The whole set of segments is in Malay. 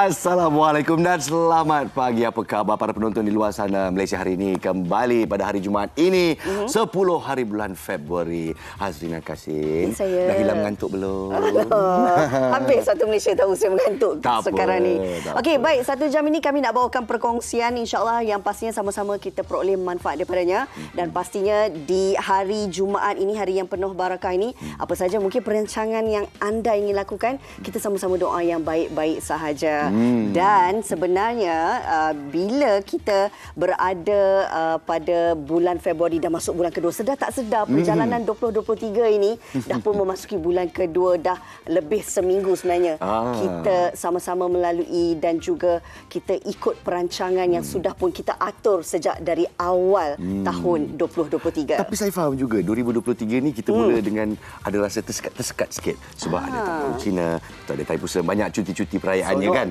Assalamualaikum dan selamat pagi. Apa khabar para penonton di luar sana? Malaysia hari ini kembali pada hari Jumaat ini 10 hari bulan Februari. Hazrina Kasim, dah hilang ngantuk belum? Habis satu Malaysia tahu saya mengantuk Tak sekarang apa, ni. tak Okey, apa. baik, satu jam ini kami nak bawakan perkongsian insya-Allah yang pastinya sama-sama kita peroleh manfaat daripadanya dan pastinya di hari Jumaat ini, hari yang penuh barakah ini, apa saja mungkin perancangan yang anda ingin lakukan, kita sama-sama doa yang baik-baik sahaja. Dan sebenarnya bila kita berada pada bulan Februari, dah masuk bulan kedua, sedar tak sedar perjalanan 2023 ini dah pun memasuki bulan kedua, dah lebih seminggu sebenarnya. Kita sama-sama melalui dan juga kita ikut perancangan yang sudah pun kita atur sejak dari awal tahun 2023. Tapi saya faham juga 2023 ni kita mula dengan ada rasa tersekat sikit sebab ada tahun Cina, ada Taipusan, banyak cuti-cuti perayaannya kan.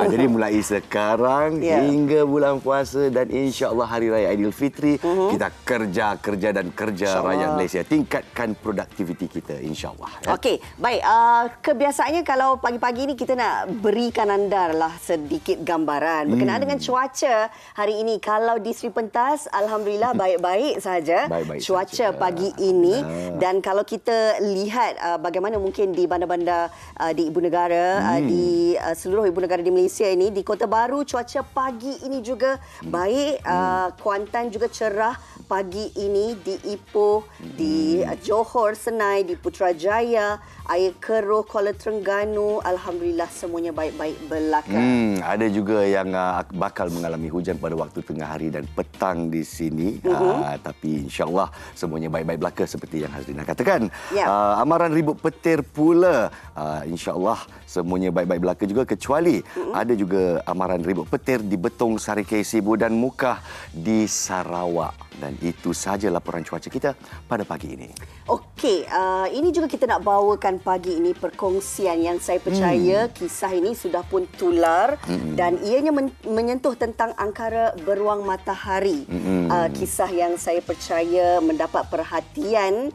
Jadi mulai sekarang hingga bulan puasa dan insya-Allah hari raya Aidilfitri kita kerja dan kerja rakyat Malaysia, tingkatkan produktiviti kita insya-Allah. Ya. Okey, baik. Kebiasaannya kalau pagi-pagi ni kita nak berikan anda lah sedikit gambaran berkenaan dengan cuaca hari ini. Kalau di Sri Pentas, alhamdulillah baik-baik saja cuaca pagi ini. Dan kalau kita lihat bagaimana mungkin di bandar-bandar di ibu negara, di seluruh ibu negara di Malaysia ini, di Kota Baru cuaca pagi ini juga baik. Kuantan juga cerah pagi ini, di Ipoh, di Johor, Senai, di Putrajaya, Air Keroh, Kuala Terengganu, alhamdulillah semuanya baik-baik belaka. Ada juga yang bakal mengalami hujan pada waktu tengah hari dan petang di sini. Tapi insya-Allah semuanya baik-baik belaka seperti yang Hazrina katakan. Amaran ribut petir pula, insya-Allah semuanya baik-baik belaka juga, kecuali ada juga amaran ribut petir di Betong, Sarikei, Sibu dan Mukah di Sarawak. Dan itu sahaja laporan cuaca kita pada pagi ini. Okey, ini juga kita nak bawakan pagi ini perkongsian yang saya percaya kisah ini sudah pun tular dan ianya menyentuh tentang angkara beruang matahari. Kisah yang saya percaya mendapat perhatian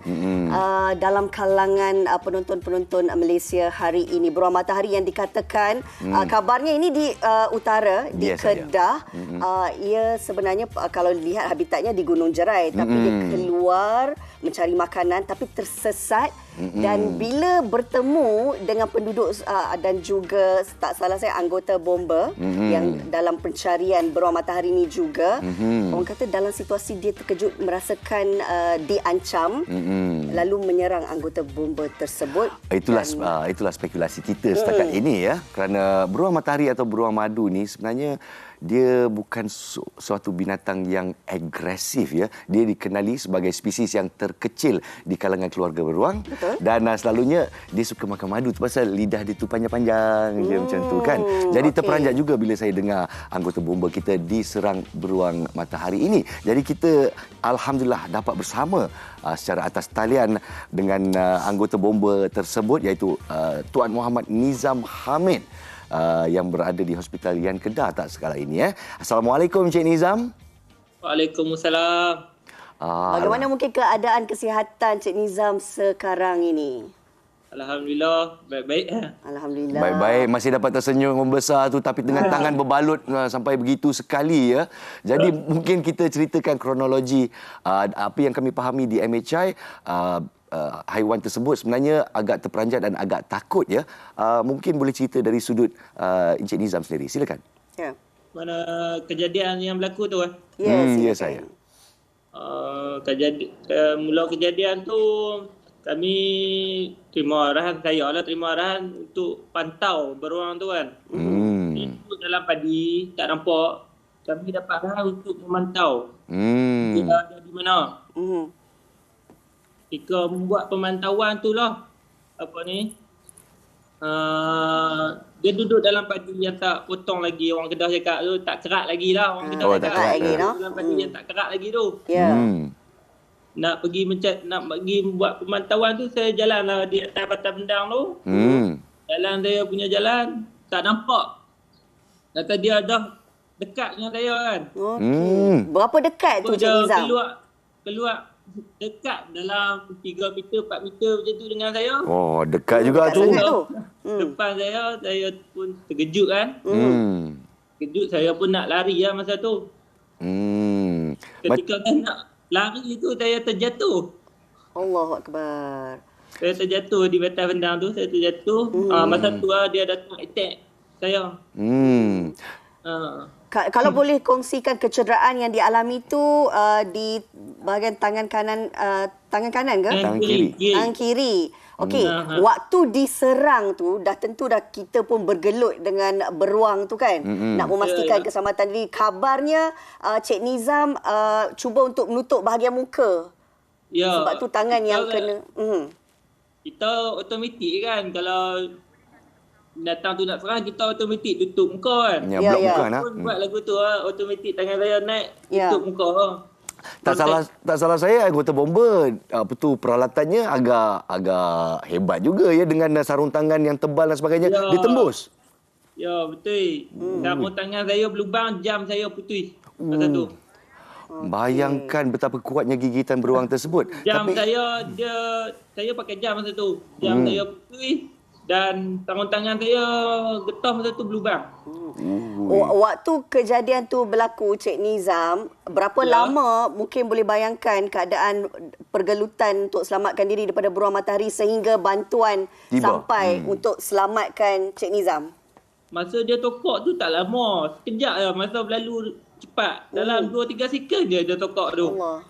dalam kalangan penonton-penonton Malaysia hari ini. Beruang matahari yang dikatakan kabarnya ini di utara, di Kedah. Ia sebenarnya kalau lihat habitatnya di Gunung Jerai, tapi dia keluar mencari makanan tapi tersesat dan bila bertemu dengan penduduk dan juga tak salah saya anggota bomba yang dalam pencarian beruang matahari ini juga, orang kata dalam situasi dia terkejut merasakan diancam, lalu menyerang anggota bomba tersebut. Itulah spekulasi kita setakat ini ya, kerana beruang matahari atau beruang madu ni sebenarnya dia bukan suatu binatang yang agresif ya. Dia dikenali sebagai spesies yang terkecil di kalangan keluarga beruang. Dan selalunya dia suka makan madu tu pasal lidah dia tu panjang-panjang je macam tu kan. Jadi terperanjat juga bila saya dengar anggota bomba kita diserang beruang matahari ini. Jadi kita alhamdulillah dapat bersama secara atas talian dengan anggota bomba tersebut, iaitu Tuan Muhammad Nizam Hamid yang berada di Hospital Yan Kedah tak sekala ini. Assalamualaikum Encik Nizam. Waalaikumsalam. Bagaimana mungkin keadaan kesihatan Cik Nizam sekarang ini? Alhamdulillah, baik-baik. Alhamdulillah. Baik-baik, masih dapat tersenyum membesar tu tapi dengan tangan berbalut sampai begitu sekali ya. Jadi mungkin kita ceritakan kronologi apa yang kami fahami di MHI. Haiwan tersebut sebenarnya agak terperanjat dan agak takut ya. Mungkin boleh cerita dari sudut Encik Nizam sendiri. Silakan. Ya. Mana kejadian yang berlaku tu? Ya saya. Mula kejadian tu kami terima arahan, saya terima arahan untuk pantau beruang tu kan. Itu dalam padi tak nampak. Kami dapat arahan untuk memantau. Dia ada di mana? Ketika membuat pemantauan tu lah, dia duduk dalam padi yang tak potong lagi. Orang Kedah cakap tu tak kerak lagi lah. Orang Kedah tak kerak lagi, no? Dalam padi yang tak kerak lagi tu. Nak pergi buat pemantauan tu, saya jalan lah di atas Batam Bendang tu. Jalan saya punya jalan, tak nampak. Kata dia dah dekat dengan saya kan. Berapa dekat tu Cik Nizam? Keluar dekat dalam 3 meter, 4 meter macam tu dengan saya. Oh, dekat juga dekat tu. sangat tu. Depan saya pun terkejut kan. Terkejut, saya pun nak lari lah masa tu. Ketika saya nak lari tu, saya terjatuh. Allahu Akbar. Saya terjatuh di batas bendang tu, saya terjatuh. Masa tu dia datang attack saya. Kalau boleh kongsikan kecederaan yang dialami tu di bahagian tangan kanan ke? Tangan kiri. Tangan kiri. Okey, waktu diserang tu dah tentu dah kita pun bergelut dengan beruang tu kan. Nak memastikan keselamatan diri. Kabarnya Cik Nizam cuba untuk menutup bahagian muka. Ya. Sebab tu tangan yang kena. Kita automatik kan, kalau binatang tu nak serang, kita automatik tutup muka kan. Ya, blok muka nak. Pun buat lagu tu automatik tangan saya naik, Ya. tutup muka. Tak salah saya anggota bomba peralatannya agak hebat juga ya, dengan sarung tangan yang tebal dan sebagainya. Ya. Dia tembus. Ya, betul. Sarung tangan saya berlubang, jam saya putus. Masa tu. Bayangkan betapa kuatnya gigitan beruang tersebut. Jam saya pakai jam masa tu. Jam saya putus dan sarung tangan saya getah masa tu berlubang. Waktu kejadian tu berlaku, Cik Nizam, berapa lama mungkin boleh bayangkan keadaan pergelutan untuk selamatkan diri daripada beruang matahari sehingga bantuan tiba sampai untuk selamatkan Cik Nizam? Masa dia tokok tu tak lama. Sekejap je. Masa berlalu cepat. Dalam 2-3 second je dia tokok tu. Allah.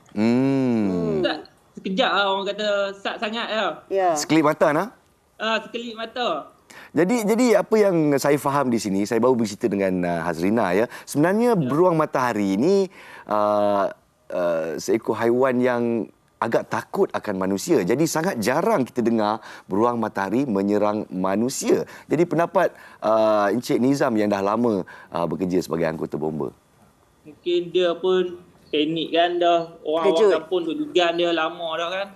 Tak, sekejap lah, orang kata sat sangat lah. Ya. Sekelip mata nak. Sekelip mata. Jadi apa yang saya faham di sini, saya baru bercerita dengan Hazrina ya. Sebenarnya beruang matahari ini seekor haiwan yang agak takut akan manusia. Jadi sangat jarang kita dengar beruang matahari menyerang manusia. Jadi pendapat Encik Nizam yang dah lama bekerja sebagai anggota bomba. Mungkin dia pun panik kan dah. Orang-orang kampung duk dugaan dia lama dah kan.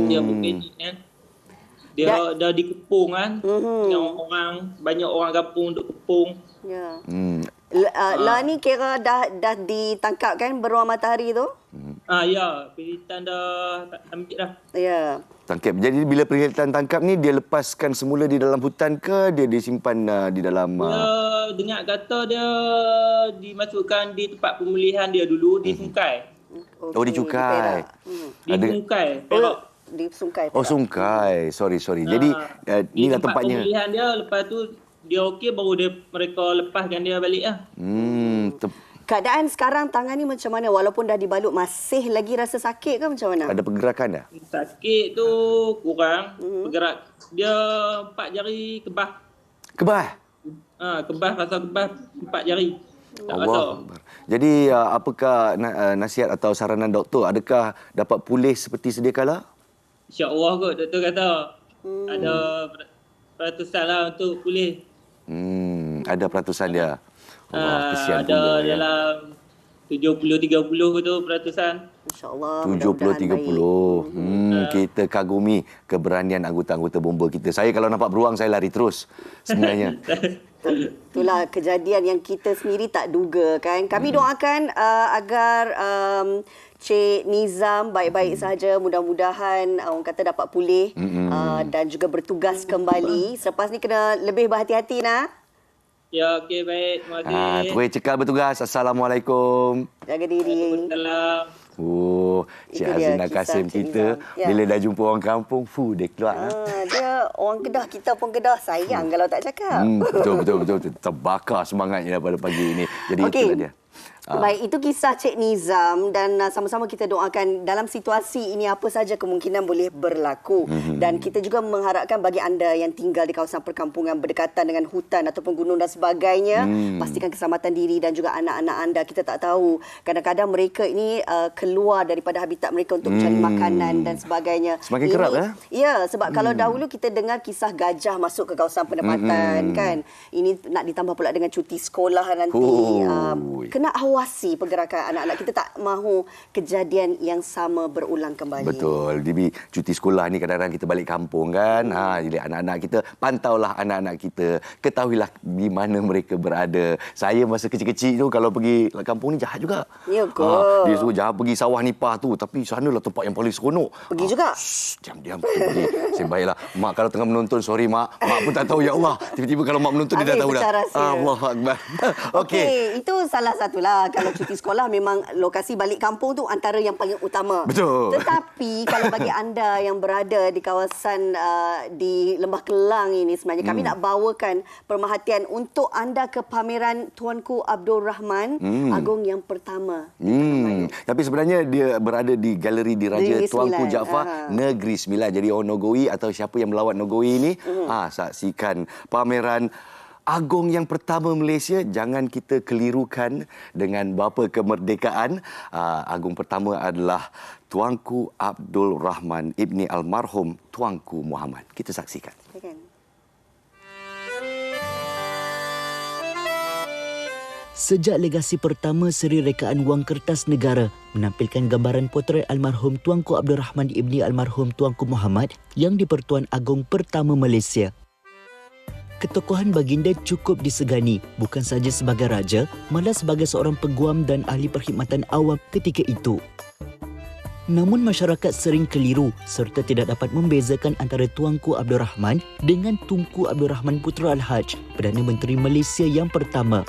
Dia pun panik kan. Dia dah dikepung kan. Dengan banyak orang kampung duk kepung. Ya. Lah ni kira dah ditangkap kan beruang matahari tu? Ya, perhentian dah ambil dah. Ya. Tangkap. Jadi bila perkhidmatan tangkap ni dia lepaskan semula di dalam hutan ke dia disimpan di dalam Dia dengar kata dia dimasukkan di tempat pemulihan dia dulu di Sungkai. Oh, di Cukai. Di Sungkai, Perak. Di Sungkai. Oh, Sungkai. Sorry. Jadi Di inilah tempat tempatnya. pemulihan dia, lepas tu dia okey baru mereka lepaskan dia balik lah. Keadaan sekarang tangan ni macam mana? Walaupun dah dibalut, masih lagi rasa sakit ke macam mana? Ada pergerakan dah? Sakit tu kurang. Bergerak. Dia 4 jari kebas. Kebas? Kebas, rasa kebas 4 jari. Tak rasa. Allah. Jadi apakah nasihat atau saranan doktor? Adakah dapat pulih seperti sedia kala? InsyaAllah kot doktor kata. Ada peratusan lah untuk pulih. Ada peratusan dia. Allah, kesian ada pula, ya. dalam 70-30 tu peratusan. InsyaAllah. 70-30. Kita kagumi keberanian anggota-anggota bomba kita. Saya kalau nampak beruang, saya lari terus sebenarnya. Itulah kejadian yang kita sendiri tak duga kan. Kami doakan agar Cik Nizam baik-baik saja. Mudah-mudahan orang kata dapat pulih dan juga bertugas kembali. Selepas ni kena lebih berhati-hati nak. Ya, okey, baik. Terima kasih. Terus cekal bertugas. Assalamualaikum. Jaga diri. Waalaikumsalam. Cik Itu dia Hazrina kisah Kasim Cik kita Nizam. Ya. bila dah jumpa orang kampung, dia keluar. Dia orang Kedah, kita pun Kedah. Sayang kalau tak cakap. Betul. Terbakar semangatnya pada pagi ini. Jadi Okey. itulah dia. Baik, itu kisah Cik Nizam dan sama-sama kita doakan dalam situasi ini apa saja kemungkinan boleh berlaku. Dan kita juga mengharapkan bagi anda yang tinggal di kawasan perkampungan berdekatan dengan hutan ataupun gunung dan sebagainya, pastikan keselamatan diri dan juga anak-anak anda. Kita tak tahu, kadang-kadang mereka ini keluar daripada habitat mereka untuk mencari makanan dan sebagainya. Semakin kerap Ya, sebab kalau dahulu kita dengar kisah gajah masuk ke kawasan penempatan kan. Ini nak ditambah pula dengan cuti sekolah nanti. Kena nak awasi pergerakan anak-anak kita, tak mahu kejadian yang sama berulang kembali. Betul. Dibi, cuti sekolah ni kadang-kadang kita balik kampung kan. Jadi anak-anak kita, pantaulah anak-anak kita. Ketahuilah di mana mereka berada. Saya masa kecil-kecil tu kalau pergi kampung ni jahat juga. Ya ke? Dia suruh jangan pergi sawah nipah tu. Tapi sanalah tempat yang paling seronok. Pergi juga? Diam-diam pergi. Saya baiklah. Mak kalau tengah menonton, sorry mak. Mak pun tak tahu, ya Allah. Tiba-tiba kalau mak menonton, dia dah tahu dah. Allahu Akbar. Okey, itu salah satulah. Kalau cuti sekolah memang lokasi balik kampung tu antara yang paling utama. Betul. Tetapi kalau bagi anda yang berada di kawasan di Lembah Kelang ini, sebenarnya kami nak bawakan pemerhatian untuk anda ke pameran Tuanku Abdul Rahman Agong yang pertama. Tapi sebenarnya dia berada di Galeri Diraja Tuanku Jaafar Negeri Sembilan. Jadi orang Nogoi atau siapa yang melawat Nogoi ini, saksikan pameran Agong yang pertama Malaysia. Jangan kita kelirukan dengan bapa kemerdekaan. Agong pertama adalah Tuanku Abdul Rahman ibni almarhum Tuanku Muhammad. Kita saksikan. Sejak legasi pertama seri rekaan wang kertas negara menampilkan gambaran potret almarhum Tuanku Abdul Rahman ibni almarhum Tuanku Muhammad yang di-Pertuan Agong pertama Malaysia. Ketokohan baginda cukup disegani bukan sahaja sebagai raja, malah sebagai seorang peguam dan ahli perkhidmatan awam ketika itu. Namun masyarakat sering keliru serta tidak dapat membezakan antara Tuanku Abdul Rahman dengan Tunku Abdul Rahman Putra Al-Haj, Perdana Menteri Malaysia yang pertama.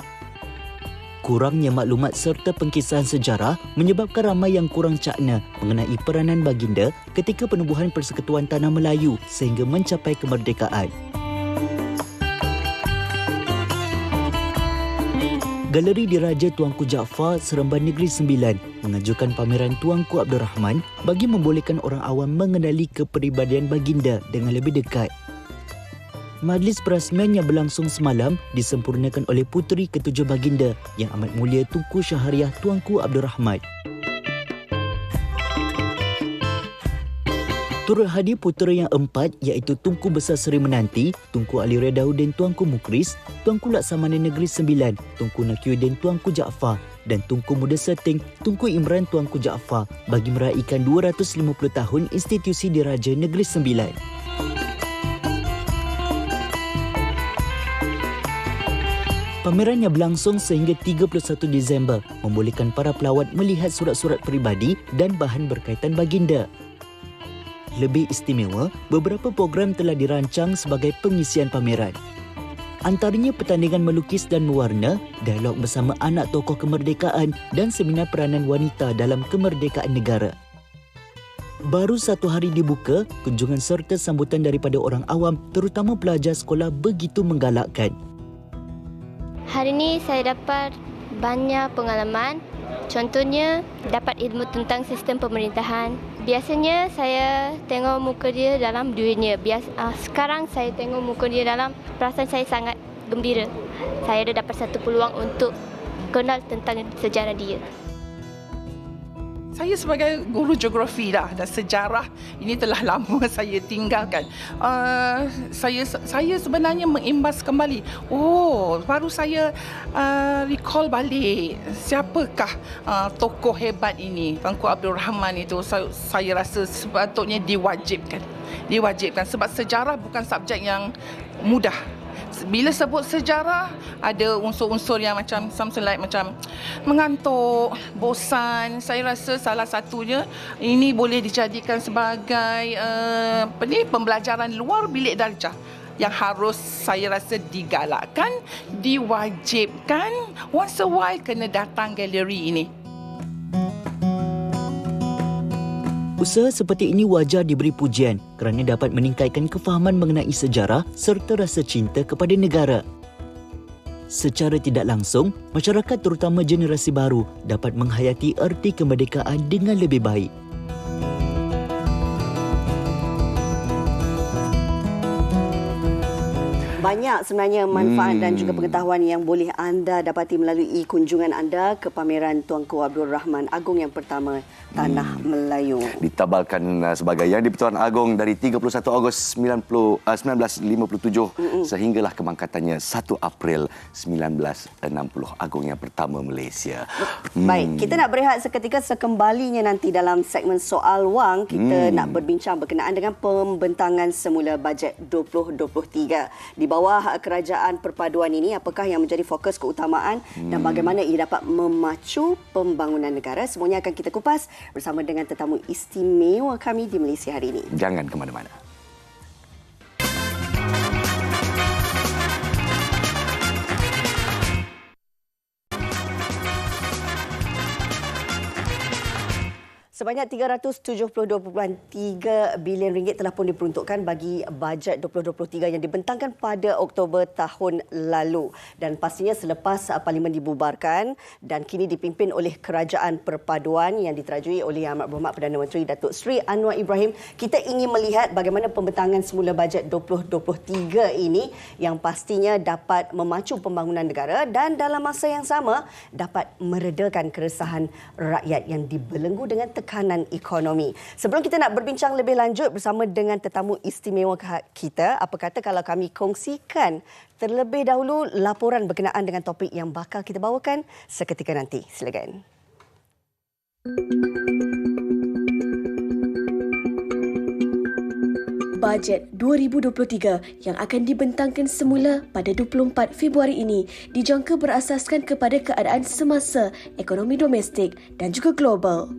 Kurangnya maklumat serta pengkisahan sejarah menyebabkan ramai yang kurang cakna mengenai peranan baginda ketika penubuhan Persekutuan Tanah Melayu sehingga mencapai kemerdekaan. Galeri Diraja Tuanku Jaafar Seremban Negeri Sembilan mengajukan pameran Tuanku Abdul Rahman bagi membolehkan orang awam mengenali kepribadian baginda dengan lebih dekat. Majlis perasmian yang berlangsung semalam disempurnakan oleh puteri ketujuh baginda yang amat mulia Tunku Syahriah Tuanku Abdul Rahman. Turut hadir putera yang empat iaitu Tunku Besar Seri Menanti, Tunku Ali Redauddin Tuanku Mukris, Tuanku Laksamana Negeri Sembilan, Tunku Nakiuddin Tuanku Jaafar dan Tunku Muda Seting Tunku Imran Tuanku Jaafar bagi meraihkan 250 tahun institusi Diraja Negeri Sembilan. Pameran yang berlangsung sehingga 31 Disember membolehkan para pelawat melihat surat-surat peribadi dan bahan berkaitan baginda. Lebih istimewa, beberapa program telah dirancang sebagai pengisian pameran. Antaranya pertandingan melukis dan mewarna, dialog bersama anak tokoh kemerdekaan dan seminar peranan wanita dalam kemerdekaan negara. Baru 1 hari dibuka, kunjungan serta sambutan daripada orang awam terutama pelajar sekolah begitu menggalakkan. Hari ini saya dapat banyak pengalaman. Contohnya, dapat ilmu tentang sistem pemerintahan. Biasanya saya tengok muka dia dalam duitnya. Sekarang saya tengok muka dia dalam perasaan saya sangat gembira. Saya ada dapat satu peluang untuk kenal tentang sejarah dia. Saya sebagai guru geografi dah dan sejarah ini telah lama saya tinggalkan. Saya sebenarnya mengimbas kembali. Baru saya recall balik siapakah tokoh hebat ini. Tuanku Abdul Rahman itu saya rasa sepatutnya diwajibkan sebab sejarah bukan subjek yang mudah. Bila sebut sejarah, ada unsur-unsur yang macam macam mengantuk, bosan. Saya rasa salah satunya ini boleh dijadikan sebagai pembelajaran luar bilik darjah yang harus saya rasa digalakkan, diwajibkan. Once a while kena datang galeri ini. Usaha seperti ini wajar diberi pujian kerana dapat meningkatkan kefahaman mengenai sejarah serta rasa cinta kepada negara. Secara tidak langsung, masyarakat terutama generasi baru dapat menghayati erti kemerdekaan dengan lebih baik. Banyak sebenarnya manfaat dan juga pengetahuan yang boleh anda dapati melalui kunjungan anda ke pameran Tuanku Abdul Rahman Agong yang pertama Tanah Melayu. Ditabalkan sebagai Yang di-Pertuan Agong dari 31 Ogos 1957 sehinggalah kemangkatannya 1 April 1960, Agong yang pertama Malaysia. Baik, kita nak berehat seketika. Sekembalinya nanti dalam segmen Soal Wang, kita nak berbincang berkenaan dengan pembentangan semula bajet 2023. Di bawah kerajaan perpaduan ini, apakah yang menjadi fokus keutamaan dan bagaimana ia dapat memacu pembangunan negara? Semuanya akan kita kupas bersama dengan tetamu istimewa kami di Malaysia hari ini. Jangan ke mana-mana. Sebanyak RM372.3 bilion telah pun diperuntukkan bagi bajet 2023 yang dibentangkan pada Oktober tahun lalu. Dan pastinya selepas Parlimen dibubarkan dan kini dipimpin oleh Kerajaan Perpaduan yang diterajui oleh Yang Amat Berhormat Perdana Menteri Datuk Seri Anwar Ibrahim, kita ingin melihat bagaimana pembentangan semula bajet 2023 ini yang pastinya dapat memacu pembangunan negara dan dalam masa yang sama dapat meredakan keresahan rakyat yang dibelenggu dengan tekanan ekonomi. Sebelum kita nak berbincang lebih lanjut bersama dengan tetamu istimewa kita, apa kata kalau kami kongsikan terlebih dahulu laporan berkenaan dengan topik yang bakal kita bawakan seketika nanti. Silakan. Bajet 2023 yang akan dibentangkan semula pada 24 Februari ini dijangka berasaskan kepada keadaan semasa ekonomi domestik dan juga global.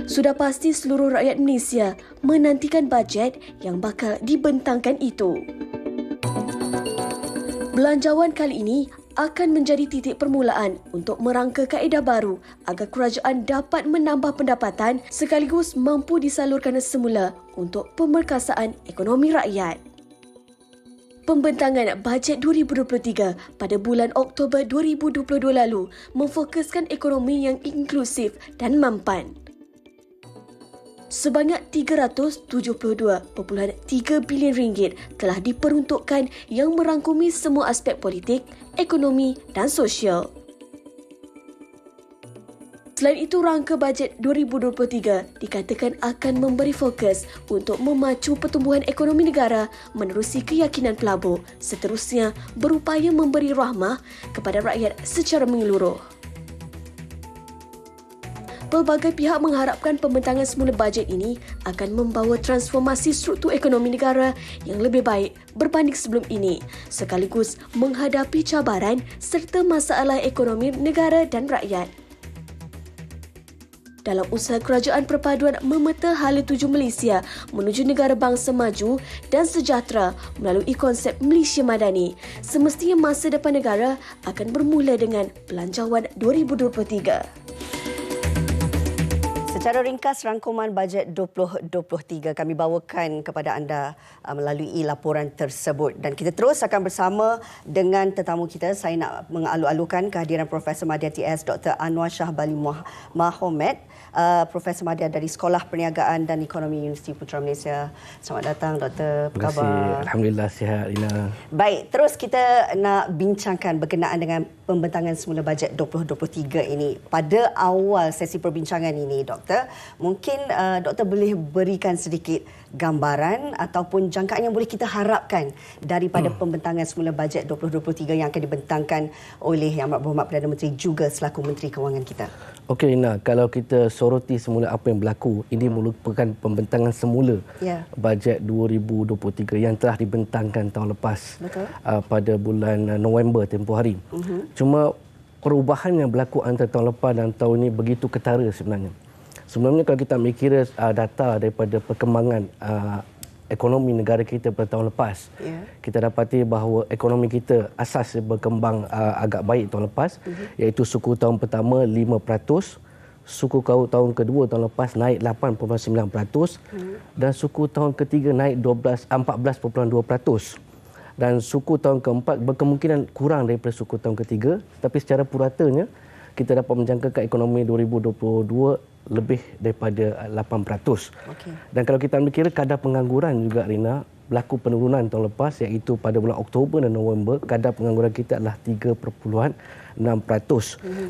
Sudah pasti seluruh rakyat Malaysia menantikan bajet yang bakal dibentangkan itu. Belanjawan kali ini akan menjadi titik permulaan untuk merangka kaedah baru agar kerajaan dapat menambah pendapatan sekaligus mampu disalurkan semula untuk pemerkasaan ekonomi rakyat. Pembentangan bajet 2023 pada bulan Oktober 2022 lalu memfokuskan ekonomi yang inklusif dan mampan. Sebanyak RM372.3 bilion telah diperuntukkan yang merangkumi semua aspek politik, ekonomi dan sosial. Selain itu, rangka bajet 2023 dikatakan akan memberi fokus untuk memacu pertumbuhan ekonomi negara menerusi keyakinan pelabur, seterusnya berupaya memberi rahmah kepada rakyat secara menyeluruh. Pelbagai pihak mengharapkan pembentangan semula bajet ini akan membawa transformasi struktur ekonomi negara yang lebih baik berbanding sebelum ini, sekaligus menghadapi cabaran serta masalah ekonomi negara dan rakyat. Dalam usaha kerajaan perpaduan memeta hala tuju Malaysia menuju negara bangsa maju dan sejahtera melalui konsep Malaysia Madani, semestinya masa depan negara akan bermula dengan Belanjawan 2023. Secara ringkas, rangkuman bajet 2023 kami bawakan kepada anda melalui laporan tersebut. Dan kita terus akan bersama dengan tetamu kita. Saya nak mengalu-alukan kehadiran Profesor Madya TS Dr. Anwar Shahbali Mahomed, Profesor Madya dari Sekolah Perniagaan dan Ekonomi Universiti Putra Malaysia. Selamat datang, Doktor. Apa khabar? Terima kasih. Alhamdulillah, sihat, Ina. Baik, terus kita nak bincangkan berkenaan dengan pembentangan semula bajet 2023 ini. Pada awal sesi perbincangan ini, Doktor, mungkin Doktor boleh berikan sedikit gambaran ataupun jangkaan yang boleh kita harapkan daripada pembentangan semula bajet 2023 yang akan dibentangkan oleh Yang Amat Berhormat Perdana Menteri juga selaku Menteri Kewangan kita. Okey, Ina, kalau kita soroti semula apa yang berlaku, ini merupakan pembentangan semula bajet 2023 yang telah dibentangkan tahun lepas. Betul. Pada bulan November tempoh hari. Cuma perubahan yang berlaku antara tahun lepas dan tahun ini begitu ketara sebenarnya. Sebelumnya kalau kita ambil kira data daripada perkembangan ekonomi negara kita pada tahun lepas, kita dapati bahawa ekonomi kita asas berkembang agak baik tahun lepas, iaitu suku tahun pertama 5%, suku tahun kedua tahun lepas naik 8.9%, dan suku tahun ketiga naik 14.2%. Dan suku tahun keempat berkemungkinan kurang daripada suku tahun ketiga, tapi secara puratanya kita dapat menjangkakan ekonomi 2022 lebih daripada 8%. Okay. Dan kalau kita ambil kira kadar pengangguran juga, Rina, berlaku penurunan tahun lepas, iaitu pada bulan Oktober dan November kadar pengangguran kita adalah 3.6%.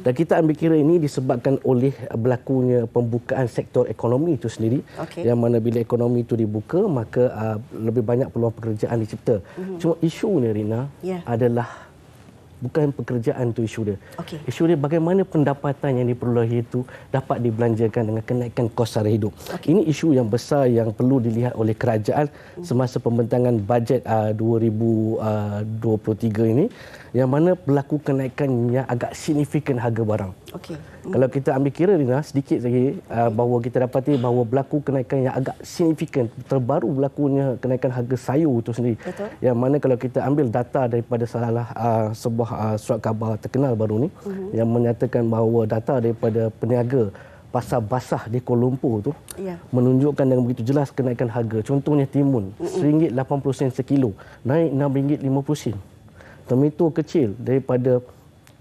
Dan kita ambil kira ini disebabkan oleh berlakunya pembukaan sektor ekonomi itu sendiri, yang mana bila ekonomi itu dibuka maka lebih banyak peluang pekerjaan dicipta. Cuma isu ni Rina adalah bukan pekerjaan tu isu dia. Isu dia bagaimana pendapatan yang diperolehi itu dapat dibelanjakan dengan kenaikan kos sara hidup. Ini isu yang besar yang perlu dilihat oleh kerajaan semasa pembentangan bajet 2023 ini, yang mana berlaku kenaikan yang agak signifikan harga barang. Kalau kita ambil kira Rina, sedikit lagi bahawa kita dapati bahawa berlaku kenaikan yang agak signifikan. Terbaru berlakunya kenaikan harga sayur itu sendiri. Yang mana kalau kita ambil data daripada sebuah surat khabar terkenal baru ni yang menyatakan bahawa data daripada peniaga pasar basah di Kuala Lumpur tu menunjukkan dengan begitu jelas kenaikan harga. Contohnya timun RM1.80 sekilo naik RM6.50. Tomato kecil daripada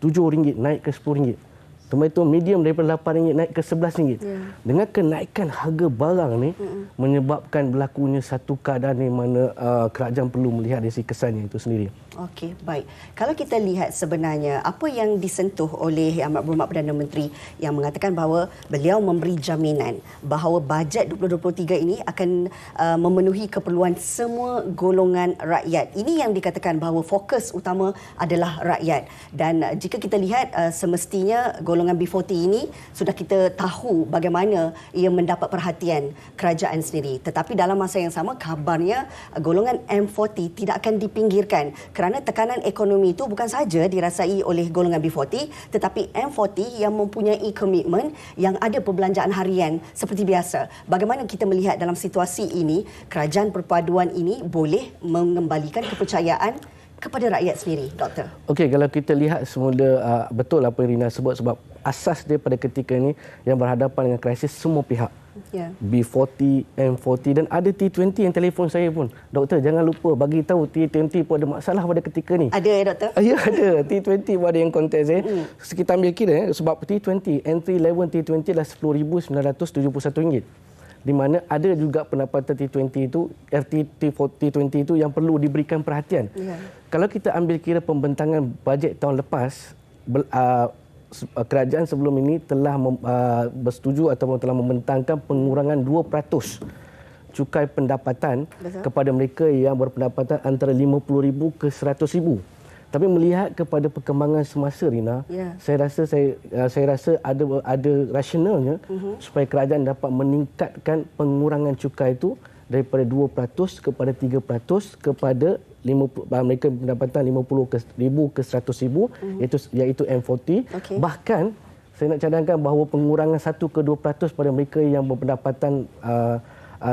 RM7 naik ke RM10. Tomato medium daripada RM8 naik ke RM11. Dengan kenaikan harga barang ni menyebabkan berlakunya satu keadaan di mana kerajaan perlu melihat dari sisi kesannya itu sendiri. Okey, baik. Kalau kita lihat sebenarnya apa yang disentuh oleh Amat Berhormat Perdana Menteri yang mengatakan bahawa beliau memberi jaminan bahawa bajet 2023 ini akan memenuhi keperluan semua golongan rakyat. Ini yang dikatakan bahawa fokus utama adalah rakyat. Dan jika kita lihat semestinya golongan B40 ini sudah kita tahu bagaimana ia mendapat perhatian kerajaan sendiri. Tetapi dalam masa yang sama kabarnya golongan M40 tidak akan dipinggirkan kerana tekanan ekonomi itu bukan sahaja dirasai oleh golongan B40 tetapi M40 yang mempunyai komitmen yang ada perbelanjaan harian seperti biasa. Bagaimana kita melihat dalam situasi ini kerajaan perpaduan ini boleh mengembalikan kepercayaan kepada rakyat sendiri, Doktor? Okey, kalau kita lihat semula betul apa yang Rina sebut, sebab asas dia pada ketika ini yang berhadapan dengan krisis semua pihak. B40, M40 dan ada T20 yang telefon saya pun. Doktor, jangan lupa bagi tahu T20 pun ada masalah pada ketika ni. Ada ya, Doktor? Ya, ada. T20 pun ada yang kontak saya. Kita ambil kira sebab T20, entry level T20 adalah RM10,971. Di mana ada juga pendapatan T20 itu, T20 itu yang perlu diberikan perhatian. Kalau kita ambil kira pembentangan bajet tahun lepas, kerajaan sebelum ini telah bersetuju ataupun telah membentangkan pengurangan 2% cukai pendapatan kepada mereka yang berpendapatan antara RM50,000 ke RM100,000. Tapi melihat kepada perkembangan semasa Rina, saya rasa ada rasionalnya supaya kerajaan dapat meningkatkan pengurangan cukai itu daripada 2% kepada 3% kepada mereka pendapatan RM50,000 ke RM100,000 iaitu M40. Bahkan saya nak cadangkan bahawa pengurangan 1 ke 2% pada mereka yang berpendapatan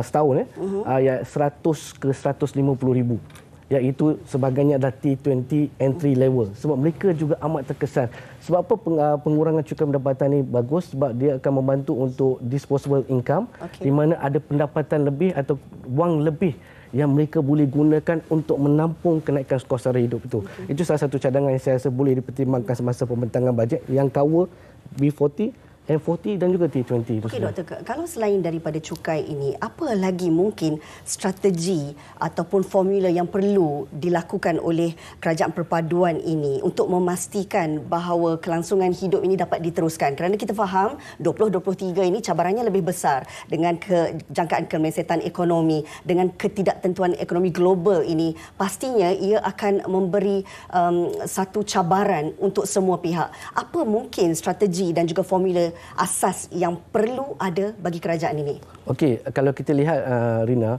setahun RM100 ke RM150,000. Iaitu sebagainya adalah T20 entry level. Sebab mereka juga amat terkesan. Sebab apa pengurangan cukai pendapatan ini bagus? Sebab dia akan membantu untuk disposable income, di mana ada pendapatan lebih atau wang lebih yang mereka boleh gunakan untuk menampung kenaikan kos sara hidup itu. Itu salah satu cadangan yang saya rasa boleh dipertimbangkan semasa pembentangan bajet yang cover B40, M40 dan juga T20. Okey, Doktor, kalau selain daripada cukai ini, apa lagi mungkin strategi ataupun formula yang perlu dilakukan oleh kerajaan perpaduan ini untuk memastikan bahawa kelangsungan hidup ini dapat diteruskan? Kerana kita faham 2023 ini cabarannya lebih besar dengan jangkaan kemelesetan ekonomi, dengan ketidaktentuan ekonomi global ini. Pastinya ia akan memberi satu cabaran untuk semua pihak. Apa mungkin strategi dan juga formula asas yang perlu ada bagi kerajaan ini? Okey, kalau kita lihat Rina,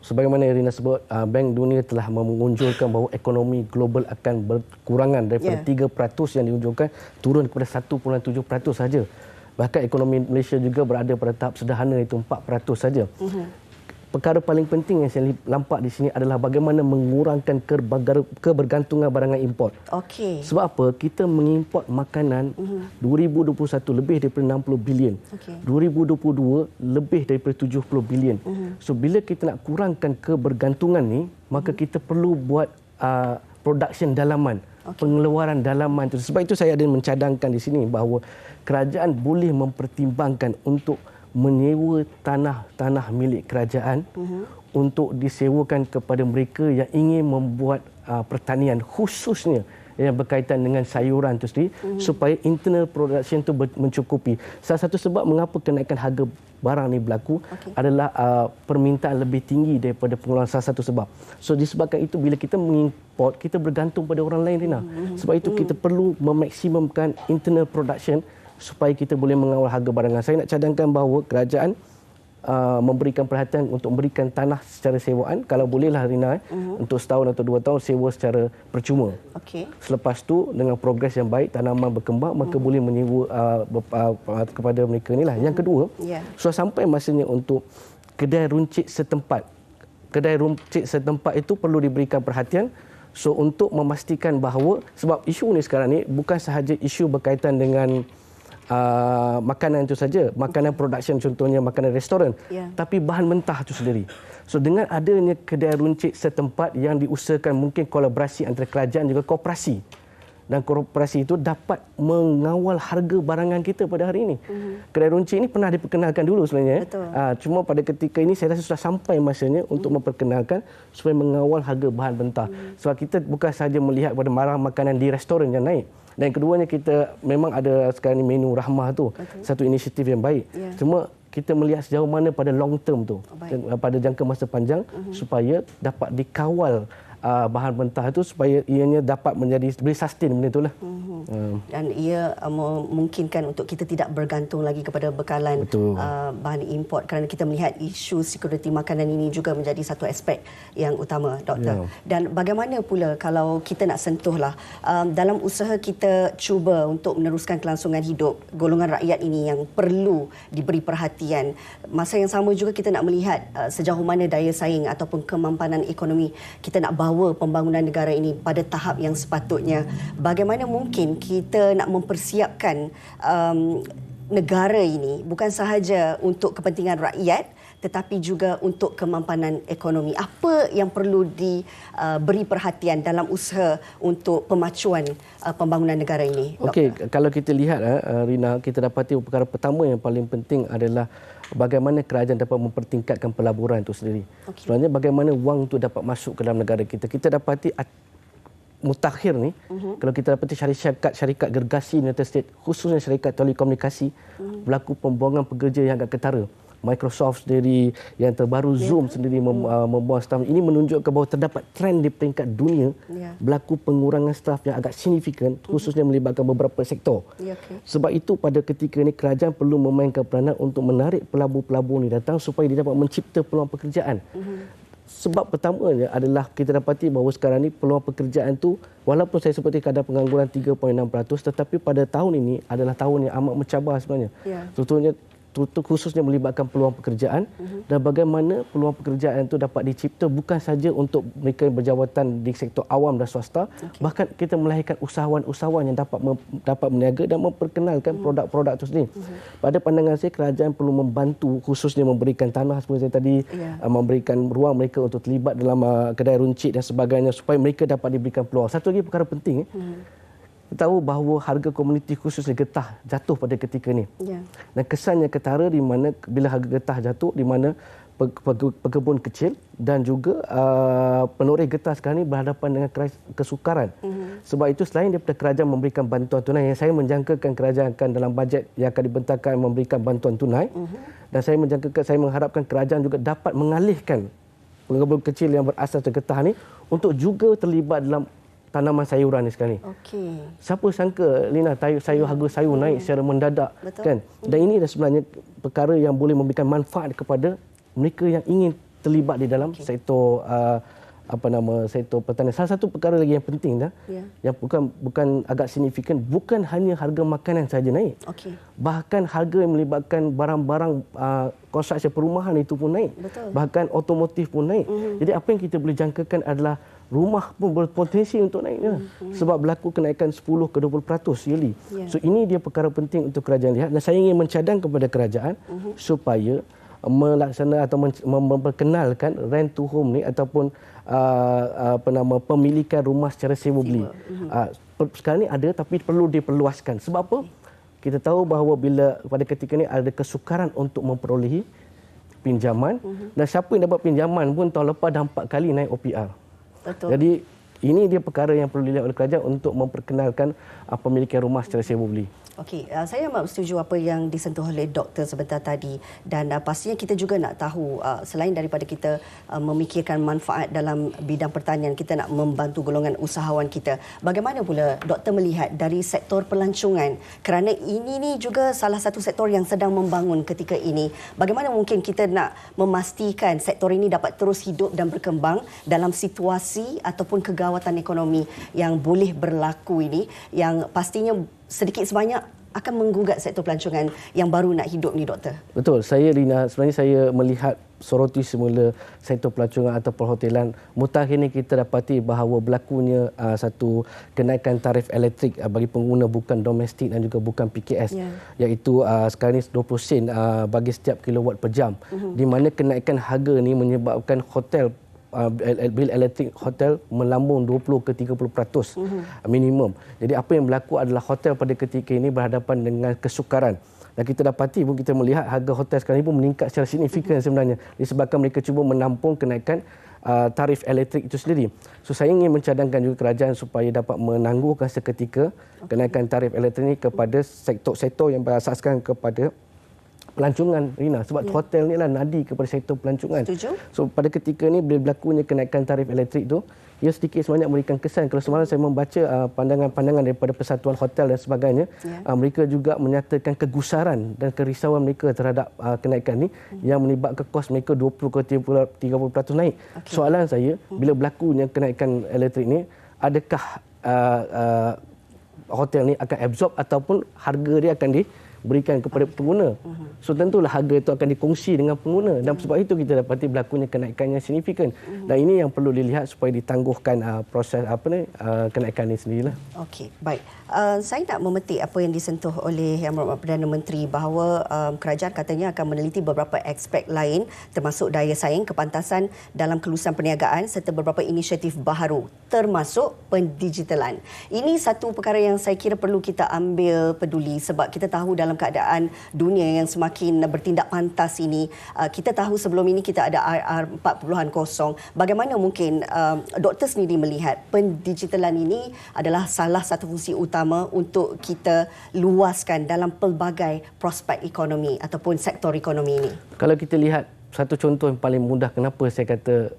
sebagaimana Rina sebut, Bank Dunia telah mengunjulkan bahawa ekonomi global akan berkurangan daripada 3% yang diunjulkan turun kepada 1.7% saja. Bahkan ekonomi Malaysia juga berada pada tahap sederhana, itu 4% saja. Perkara paling penting yang saya nampak di sini adalah bagaimana mengurangkan kebergantungan barangan import. Sebab apa? Kita mengimport makanan 2021 lebih daripada 60 bilion. 2022 lebih daripada 70 bilion. So bila kita nak kurangkan kebergantungan ni, maka kita perlu buat production dalaman. Pengeluaran dalaman itu. Sebab itu saya ada mencadangkan di sini bahawa kerajaan boleh mempertimbangkan untuk menyewa tanah milik kerajaan untuk disewakan kepada mereka yang ingin membuat pertanian, khususnya yang berkaitan dengan sayuran itu sendiri, supaya internal production itu mencukupi. Salah satu sebab mengapa kenaikan harga barang ni berlaku adalah permintaan lebih tinggi daripada pengeluaran, salah satu sebab. So disebabkan itu bila kita mengimport, kita bergantung pada orang lain, Rina. Sebab itu kita perlu memaksimumkan internal production supaya kita boleh mengawal harga barangan. Saya nak cadangkan bahawa kerajaan memberikan perhatian untuk memberikan tanah secara sewaan, kalau bolehlah, Rina, untuk setahun atau 2 tahun sewa secara percuma. Selepas tu dengan progres yang baik, tanaman berkembang, maka boleh menyewa kepada mereka inilah. Yang kedua, sudah sampai masanya untuk kedai runcit setempat. Kedai runcit setempat itu perlu diberikan perhatian. So untuk memastikan bahawa, sebab isu ni sekarang ni bukan sahaja isu berkaitan dengan makanan itu saja, makanan production, contohnya makanan restoran, tapi bahan mentah itu sendiri. So dengan adanya kedai runcit setempat yang diusahakan, mungkin kolaborasi antara kerajaan juga koperasi, dan koperasi itu dapat mengawal harga barangan kita pada hari ini. Kedai runcit ini pernah diperkenalkan dulu sebenarnya. Cuma pada ketika ini saya rasa sudah sampai masanya untuk memperkenalkan supaya mengawal harga bahan mentah. Sebab kita bukan sahaja melihat pada barang makanan di restoran yang naik. Dan keduanya, kita memang ada sekarang ni menu rahmah tu, satu inisiatif yang baik. Cuma kita melihat sejauh mana pada long term tu, pada jangka masa panjang, supaya dapat dikawal bahan mentah itu supaya ianya dapat menjadi boleh sustain benda itulah. Dan ia memungkinkan untuk kita tidak bergantung lagi kepada bekalan bahan import, kerana kita melihat isu security makanan ini juga menjadi satu aspek yang utama, Doktor. Dan bagaimana pula kalau kita nak sentuhlah dalam usaha kita cuba untuk meneruskan kelangsungan hidup golongan rakyat ini yang perlu diberi perhatian, masa yang sama juga kita nak melihat sejauh mana daya saing ataupun kemampanan ekonomi kita nak bawa pembangunan negara ini pada tahap yang sepatutnya. Bagaimana mungkin kita nak mempersiapkan negara ini bukan sahaja untuk kepentingan rakyat tetapi juga untuk kemampanan ekonomi? Apa yang perlu diberi perhatian dalam usaha untuk pemacuan pembangunan negara ini, Doktor? Okey, kalau kita lihat, Rina, kita dapati perkara pertama yang paling penting adalah bagaimana kerajaan dapat mempertingkatkan pelaburan itu sendiri. Sebenarnya bagaimana wang itu dapat masuk ke dalam negara kita. Kita dapati mutakhir ni, kalau kita dapati syarikat gergasi United States, khususnya syarikat telekomunikasi, berlaku pembuangan pekerja yang agak ketara. Microsoft sendiri, yang terbaru Zoom sendiri membuang staf. Ini menunjukkan bahawa terdapat trend di peringkat dunia berlaku pengurangan staf yang agak signifikan, khususnya melibatkan beberapa sektor. Sebab itu pada ketika ini kerajaan perlu memainkan peranan untuk menarik pelabur-pelabur ini datang supaya dia dapat mencipta peluang pekerjaan. Sebab pertamanya adalah kita dapati bahawa sekarang ini peluang pekerjaan itu, walaupun saya seperti kadar pengangguran 3.6%, tetapi pada tahun ini adalah tahun yang amat mencabar sebenarnya. Contohnya khususnya melibatkan peluang pekerjaan dan bagaimana peluang pekerjaan itu dapat dicipta bukan saja untuk mereka yang berjawatan di sektor awam dan swasta, bahkan kita melahirkan usahawan-usahawan yang dapat meniaga dan memperkenalkan produk-produk itu sendiri. Pada pandangan saya, kerajaan perlu membantu, khususnya memberikan tanah seperti saya tadi, memberikan ruang mereka untuk terlibat dalam kedai runcit dan sebagainya supaya mereka dapat diberikan peluang. Satu lagi perkara penting, kita tahu bahawa harga komuniti khususnya getah jatuh pada ketika ini. Dan kesannya ketara di mana bila harga getah jatuh, di mana pekebun kecil dan juga penoreh getah sekarang ini berhadapan dengan kesukaran. Sebab itu selain daripada kerajaan memberikan bantuan tunai, yang saya menjangkakan kerajaan akan dalam bajet yang akan dibentangkan memberikan bantuan tunai, dan saya mengharapkan kerajaan juga dapat mengalihkan pekebun kecil yang berasas dari getah ini untuk juga terlibat dalam tanaman sayuran ni sekarang ni. Siapa sangka, Lina, harga sayur naik secara mendadak. Kan? Dan ini adalah sebenarnya perkara yang boleh memberikan manfaat kepada mereka yang ingin terlibat di dalam sektor sektor pertanian. Salah satu perkara lagi yang penting yang bukan agak signifikan, bukan hanya harga makanan saja naik. Bahkan harga yang melibatkan barang-barang konstruksi perumahan itu pun naik. Bahkan otomotif pun naik. Jadi apa yang kita boleh jangkakan adalah rumah pun berpotensi untuk naik. Sebab berlaku kenaikan 10 ke 20% yearly. So ini dia perkara penting untuk kerajaan lihat, dan saya ingin mencadang kepada kerajaan supaya melaksanakan atau memperkenalkan rent to home ni ataupun pemilikan rumah secara sewa beli. Sekarang ni ada tapi perlu diperluaskan. Sebab apa? kita tahu bahawa bila pada ketika ini ada kesukaran untuk memperolehi pinjaman dan siapa yang dapat pinjaman pun tahun lepas dah 4 kali naik OPR. Betul. Jadi ini dia perkara yang perlu dilihat oleh kerajaan untuk memperkenalkan pemilikan rumah secara sewa beli. Okey, saya amat setuju apa yang disentuh oleh doktor sebentar tadi dan pastinya kita juga nak tahu selain daripada kita memikirkan manfaat dalam bidang pertanian, kita nak membantu golongan usahawan kita. Bagaimana pula doktor melihat dari sektor pelancongan, kerana ini ni juga salah satu sektor yang sedang membangun ketika ini. Bagaimana mungkin kita nak memastikan sektor ini dapat terus hidup dan berkembang dalam situasi ataupun kegawatan ekonomi yang boleh berlaku ini, yang pastinya sedikit sebanyak akan menggugat sektor pelancongan yang baru nak hidup ni, doktor? Betul. Saya, Rina, sebenarnya saya melihat soroti semula sektor pelancongan atau perhotelan. Mutakhir ini kita dapati bahawa berlakunya satu kenaikan tarif elektrik bagi pengguna bukan domestik dan juga bukan PKS, iaitu sekarang ini 20 sen bagi setiap kilowatt per jam. Di mana kenaikan harga ini menyebabkan hotel bil elektrik hotel melambung 20 ke 30% minimum. Jadi apa yang berlaku adalah hotel pada ketika ini berhadapan dengan kesukaran. Dan kita dapati pun, kita melihat harga hotel sekarang ini pun meningkat secara signifikan sebenarnya disebabkan mereka cuba menampung kenaikan tarif elektrik itu sendiri. So saya ingin mencadangkan juga kerajaan supaya dapat menangguhkan seketika kenaikan tarif elektrik ini kepada sektor-sektor yang berasaskan kepada pelancongan, Rina, sebab hotel ni lah nadi kepada sektor pelancongan. Setuju. So pada ketika ni bila berlakunya kenaikan tarif elektrik tu, ia sedikit sebanyak memberikan kesan. Kalau semalam saya membaca pandangan-pandangan daripada Persatuan Hotel dan sebagainya, mereka juga menyatakan kegusaran dan kerisauan mereka terhadap kenaikan ni yang menyebabkan kos mereka 20 ke 30% naik. Soalan saya, bila berlakunya kenaikan elektrik ni, adakah hotel ni akan absorb ataupun harga dia akan diberikan kepada pengguna? So tentulah harga itu akan dikongsi dengan pengguna dan sebab itu kita dapati berlakunya kenaikan yang signifikan. Dan ini yang perlu dilihat supaya ditangguhkan proses kenaikan ini sendirilah. Okey, baik. Saya nak memetik apa yang disentuh oleh Yang Berhormat Perdana Menteri bahawa kerajaan katanya akan meneliti beberapa aspek lain termasuk daya saing, kepantasan dalam kelulusan perniagaan serta beberapa inisiatif baharu termasuk pendigitalan. Ini satu perkara yang saya kira perlu kita ambil peduli sebab kita tahu dalam keadaan dunia yang semakin bertindak pantas ini, kita tahu sebelum ini kita ada IR 4.0. Bagaimana mungkin doktor sendiri melihat pendigitalan ini adalah salah satu fungsi utama untuk kita luaskan dalam pelbagai prospek ekonomi ataupun sektor ekonomi ini? Kalau kita lihat satu contoh yang paling mudah kenapa saya kata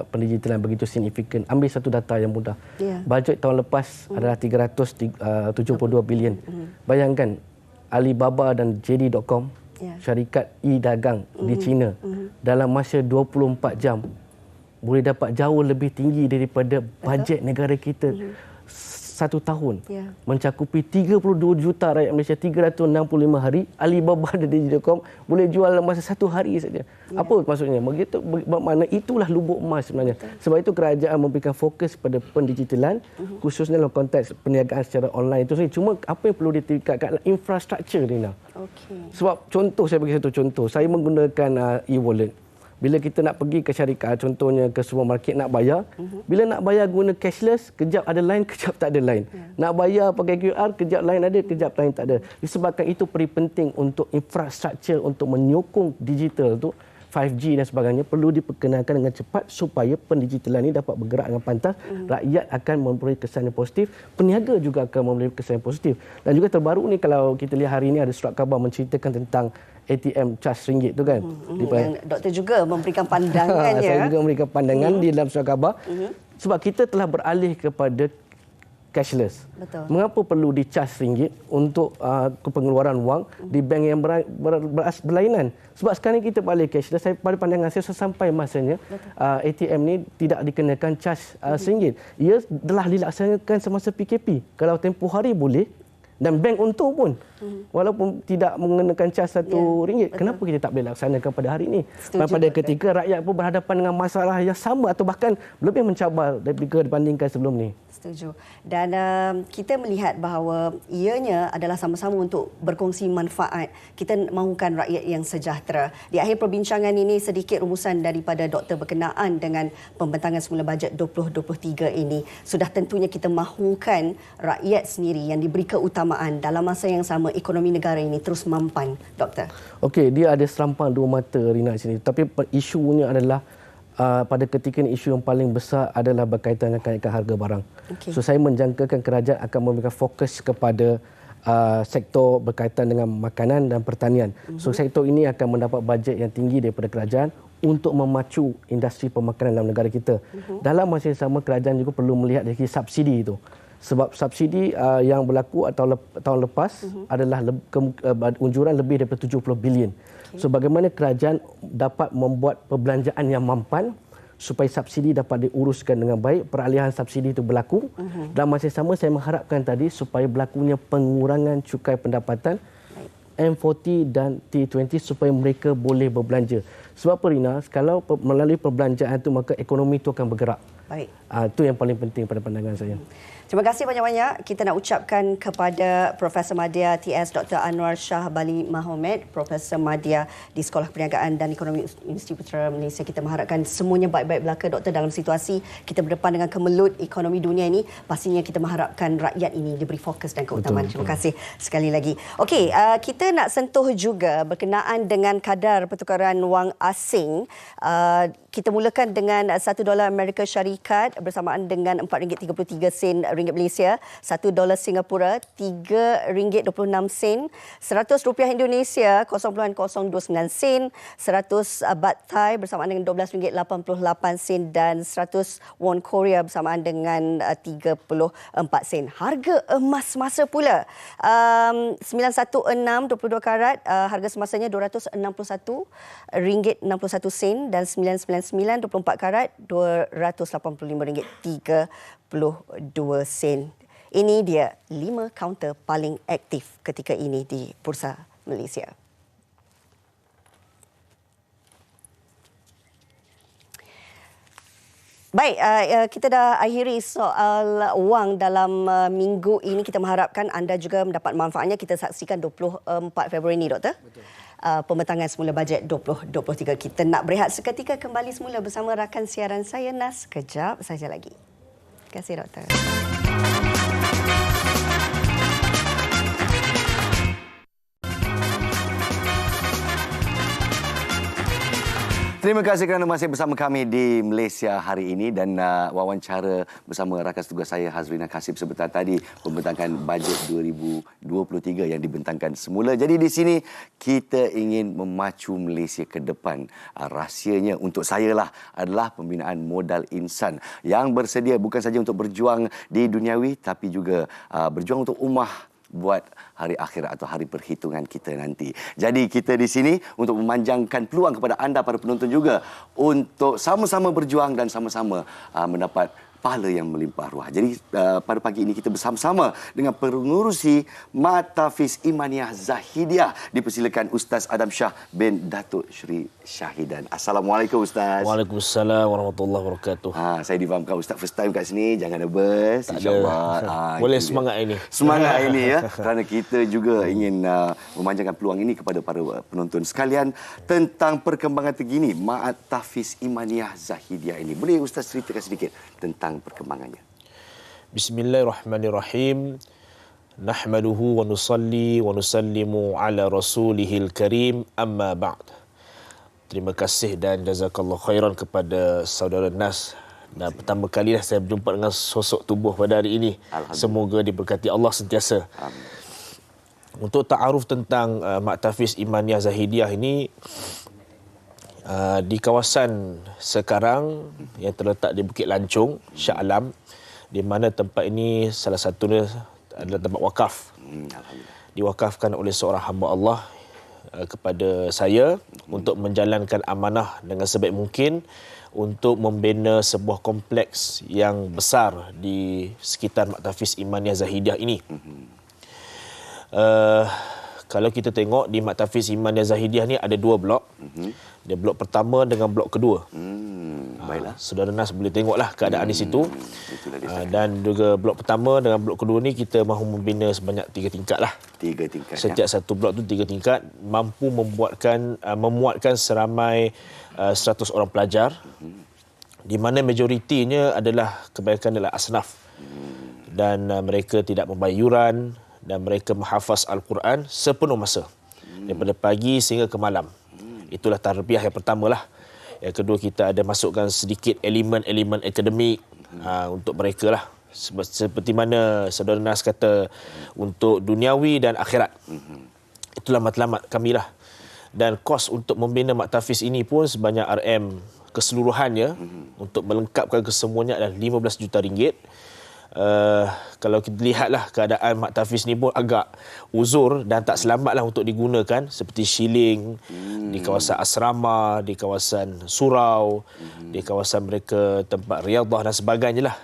pendigitalan begitu signifikan, ambil satu data yang mudah. Bajet tahun lepas adalah 372 bilion. Bayangkan Alibaba dan JD.com, syarikat e-dagang di China, dalam masa 24 jam boleh dapat jauh lebih tinggi daripada bajet negara kita. 1 tahun mencakupi 32 juta rakyat Malaysia, 365 hari. Alibaba dan JD.com boleh jual dalam masa 1 hari saja. Apa maksudnya? Begitu bermakna itulah lubuk emas sebenarnya. Sebab itu kerajaan memberikan fokus pada pendigitalan khususnya dalam konteks perniagaan secara online itu. Cuma apa yang perlu ditingkatkan adalah infrastruktur, Rina. Sebab contoh, saya bagi satu contoh. Saya menggunakan e-wallet. Bila kita nak pergi ke syarikat, contohnya ke supermarket nak bayar, bila nak bayar guna cashless, kejap ada line, kejap tak ada line. Nak bayar pakai QR, kejap line ada, kejap line tak ada. Disebabkan itu penting untuk infrastruktur untuk menyokong digital tu, 5G dan sebagainya perlu diperkenalkan dengan cepat supaya pendigitalan ini dapat bergerak dengan pantas. Rakyat akan memperoleh kesan yang positif, peniaga juga akan memperoleh kesan yang positif. Dan juga terbaru ni, kalau kita lihat hari ini ada surat khabar menceritakan tentang ATM cas RM1 tu kan. Yang doktor juga memberikan pandangannya. Saya juga memberikan pandangan di dalam surat khabar. Sebab kita telah beralih kepada cashless. Betul. Mengapa perlu dicas RM1 untuk pengeluaran wang di bank yang berlainan? Sebab sekarang kita balik cashless, saya pada pandangan saya sampai masanya ATM ni tidak dikenakan cas RM1. Ia telah dilaksanakan semasa PKP. Kalau tempoh hari boleh dan bank untung pun. Walaupun tidak mengenakan cas RM1, kenapa kita tak boleh laksanakan pada hari ini? Pada ketika rakyat pun berhadapan dengan masalah yang sama atau bahkan lebih mencabar dibandingkan sebelum ni. Setuju. Dan kita melihat bahawa ianya adalah sama-sama untuk berkongsi manfaat. Kita mahukan rakyat yang sejahtera. Di akhir perbincangan ini, sedikit rumusan daripada doktor berkenaan dengan pembentangan semula bajet 2023 ini. Sudah tentunya kita mahukan rakyat sendiri yang diberi keutamaan keutamaan dalam masa yang sama ekonomi negara ini terus mampan, Doktor? Okey, dia ada serampang dua mata Rina di sini. Tapi isunya adalah pada ketika ini isu yang paling besar adalah berkaitan dengan kenaikan harga barang. Okey. So saya menjangkakan kerajaan akan memberikan fokus kepada sektor berkaitan dengan makanan dan pertanian. So sektor ini akan mendapat bajet yang tinggi daripada kerajaan untuk memacu industri pemakanan dalam negara kita. Dalam masa yang sama, kerajaan juga perlu melihat dari segi subsidi itu. Sebab subsidi yang berlaku atau tahun lepas adalah unjuran lebih daripada 70 bilion. So bagaimana kerajaan dapat membuat perbelanjaan yang mampan supaya subsidi dapat diuruskan dengan baik, peralihan subsidi itu berlaku. Dan masa sama saya mengharapkan tadi supaya berlakunya pengurangan cukai pendapatan M40 dan T20 supaya mereka boleh berbelanja. Sebab apa, Rina? Kalau melalui perbelanjaan itu maka ekonomi itu akan bergerak. Baik. Itu yang paling penting pada pandangan saya. Terima kasih banyak-banyak. Kita nak ucapkan kepada Profesor Madya TS Dr. Anwar Shah Bali Mahomed, Profesor Madya di Sekolah Perniagaan dan Ekonomi Universiti Putra Malaysia. Kita mengharapkan semuanya baik-baik belaka, Doktor, dalam situasi kita berdepan dengan kemelut ekonomi dunia ini. Pastinya kita mengharapkan rakyat ini diberi fokus dan keutamaan. Terima kasih sekali lagi. Okey, kita nak sentuh juga berkenaan dengan kadar pertukaran wang asing. Kita mulakan dengan $1 Amerika Syarikat bersamaan dengan RM4.33 ringgit Malaysia, $1 Singapura RM3.26, RM100 Indonesia 0.029 sen, 100 Baht Thai bersamaan dengan RM12.88 dan 100 won Korea bersamaan dengan 34 sen. Harga emas semasa pula 916 22 karat, harga semasanya RM261.61 dan 999 24 karat RM285.32 sen. Ini dia 5 kaunter paling aktif ketika ini di Bursa Malaysia. Baik, kita dah akhiri soal wang dalam minggu ini. Kita mengharapkan anda juga mendapat manfaatnya. Kita saksikan 24 Februari ini, Doktor. Betul. Pembentangan semula bajet 2023. Kita nak berehat seketika, kembali semula bersama rakan siaran saya Nas kejap saja lagi. Terima kasih, Doktor. Terima kasih kerana masih bersama kami di Malaysia hari ini dan wawancara bersama rakan tugas saya Hazrina Kasib sebentar tadi, pembentangkan bajet 2023 yang dibentangkan semula. Jadi di sini kita ingin memacu Malaysia ke depan. Rahsianya untuk saya lah adalah pembinaan modal insan yang bersedia bukan saja untuk berjuang di duniawi tapi juga berjuang untuk ummah buat hari akhirat atau hari perhitungan kita nanti. Jadi kita di sini untuk memanjangkan peluang kepada anda para penonton juga untuk sama-sama berjuang dan sama-sama mendapat pahala yang melimpah ruah. Jadi pada pagi ini kita bersama-sama dengan pengurusi Matafiz Imaniah Zahidiyah. Dipersilakan Ustaz Adam Shah bin Datuk Sri Syahidan. Assalamualaikum Ustaz. Waalaikumsalam warahmatullahi wabarakatuh. Saya difahamkan Ustaz first time kat sini, jangan nervous, insya-Allah. Boleh semangat ini. Semangat ini ya. Kerana kita juga ingin memanjangkan peluang ini kepada para penonton sekalian tentang perkembangan terkini Matafiz Imaniah Zahidiyah ini. Boleh Ustaz ceritakan sedikit tentang perkembangannya? Bismillahirrahmanirrahim. Nahmaduhu wa nusalli wa nusallimu ala rasulihil karim, amma ba'd. Terima kasih dan jazakallah khairan kepada saudara Nas. Dan pertama kali saya berjumpa dengan sosok tubuh pada hari ini. Semoga diberkati Allah sentiasa. Amin. Untuk ta'aruf tentang Matafiz Imaniah Zahidiyah ini, di kawasan sekarang yang terletak di Bukit Lancung, Shah Alam, di mana tempat ini salah satunya adalah tempat wakaf. Diwakafkan oleh seorang hamba Allah kepada saya untuk menjalankan amanah dengan sebaik mungkin untuk membina sebuah kompleks yang besar di sekitar Matafiz Imaniah Zahidiyah ini. Kalau kita tengok di Matafiz Imaniah Zahidiyah ni ada 2 blok. Dia blok pertama dengan blok kedua. Baiklah. Saudara Nas boleh tengoklah keadaan di situ. Dan juga blok pertama dengan blok kedua ni kita mahu membina sebanyak 3 tingkat lah. 3 tingkat. Setiap satu blok tu 3 tingkat, mampu memuatkan seramai 100 orang pelajar. Di mana majoritinya adalah kebanyakan adalah asnaf. Dan mereka tidak membayar yuran dan mereka menghafaz Al-Quran sepenuh masa. Daripada pagi sehingga ke malam. Itulah tarbiyah yang pertama lah. Yang kedua, kita ada masukkan sedikit elemen-elemen akademik untuk mereka lah. Seperti mana Saudara Nas kata, untuk duniawi dan akhirat. Itulah matlamat kami lah. Dan kos untuk membina Mak Tafiz ini pun sebanyak RM keseluruhannya untuk melengkapkan kesemuanya adalah 15 juta ringgit. Kalau kita lihatlah keadaan Mak Tafiz ni pun agak uzur dan tak selamatlah untuk digunakan, seperti shilling di kawasan asrama, di kawasan surau, di kawasan mereka tempat riadah dan sebagainya lah.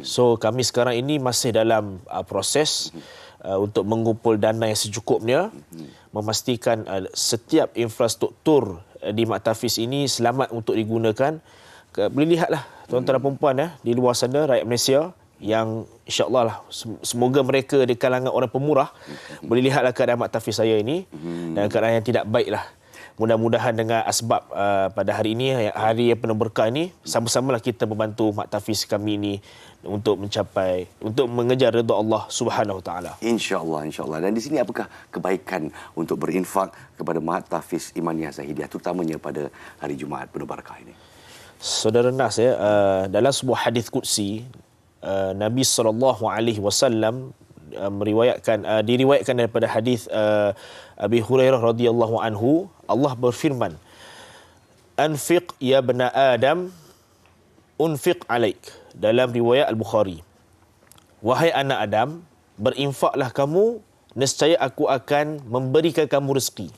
So kami sekarang ini masih dalam proses untuk mengumpul dana yang secukupnya, memastikan setiap infrastruktur di Mak Tafiz ini selamat untuk digunakan. Boleh lihatlah tuan-tuan dan puan-puan di luar sana, rakyat Malaysia yang insya-Allah lah, semoga mereka di kalangan orang pemurah boleh lihatlah keadaan Mak Tafiz saya ini dan keadaan yang tidak baiklah. Mudah-mudahan dengan asbab pada hari ini, hari yang penuh berkah ini, sama-samalah kita membantu Mak Tafiz kami ini untuk mengejar redha Allah Subhanahu Wa Taala. Insya-Allah, insya-Allah. Dan di sini apakah kebaikan untuk berinfak kepada Mak Tafiz Imaniah Zahidiyah, terutamanya pada hari Jumaat penuh berkah ini? Saudara Nas, dalam sebuah hadis qudsi, Nabi SAW diriwayatkan daripada hadis Abi Hurairah radhiyallahu anhu, Allah berfirman, "Anfiq ya bani Adam, unfiq alaik." Dalam riwayat Al-Bukhari, "Wahai anak Adam, berinfaklah kamu, nescaya aku akan memberikan kamu rezeki."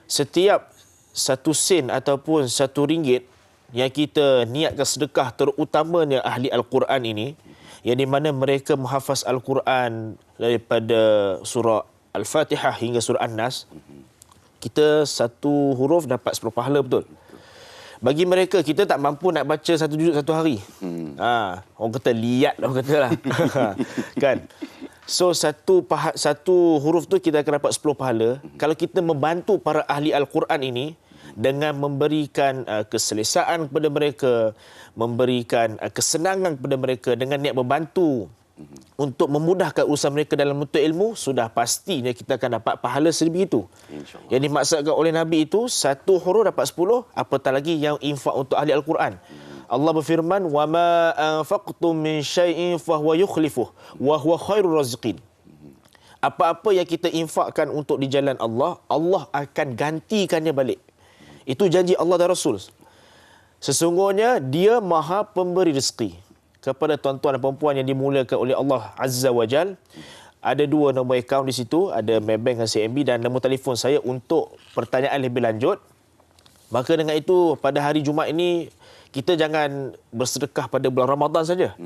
Setiap satu sen ataupun satu ringgit yang kita niatkan sedekah, terutamanya ahli Al-Quran ini, yang di mana mereka menghafaz Al-Quran daripada surah Al-Fatihah hingga surah An-Nas, kita satu huruf dapat 10 pahala, betul? Bagi mereka, kita tak mampu nak baca satu juzuk satu hari. Orang kata liat lah, orang kata lah. Kan? So, satu huruf tu kita akan dapat 10 pahala. Kalau kita membantu para ahli Al-Quran ini dengan memberikan keselesaan kepada mereka, memberikan kesenangan kepada mereka dengan niat membantu untuk memudahkan urusan mereka dalam menuntut ilmu, sudah pastinya kita akan dapat pahala sebegitu. Yang dimaksudkan oleh Nabi itu, satu huruf dapat 10, apatah lagi yang infak untuk ahli Al-Quran. Allah berfirman, "Wa ma anfaqtum min syai'in fahuwa yukhlifuh wa huwa khairur raziqin." Apa-apa yang kita infakkan untuk di jalan Allah, Allah akan gantikannya balik. Itu janji Allah dan Rasul. Sesungguhnya dia maha pemberi rezeki. Kepada tuan-tuan dan perempuan yang dimuliakan oleh Allah Azza wa Jal, ada 2 nombor akaun di situ, ada Maybank dan CMB, dan nombor telefon saya untuk pertanyaan lebih lanjut. Maka dengan itu, pada hari Jumaat ini, kita jangan bersedekah pada bulan Ramadan saja.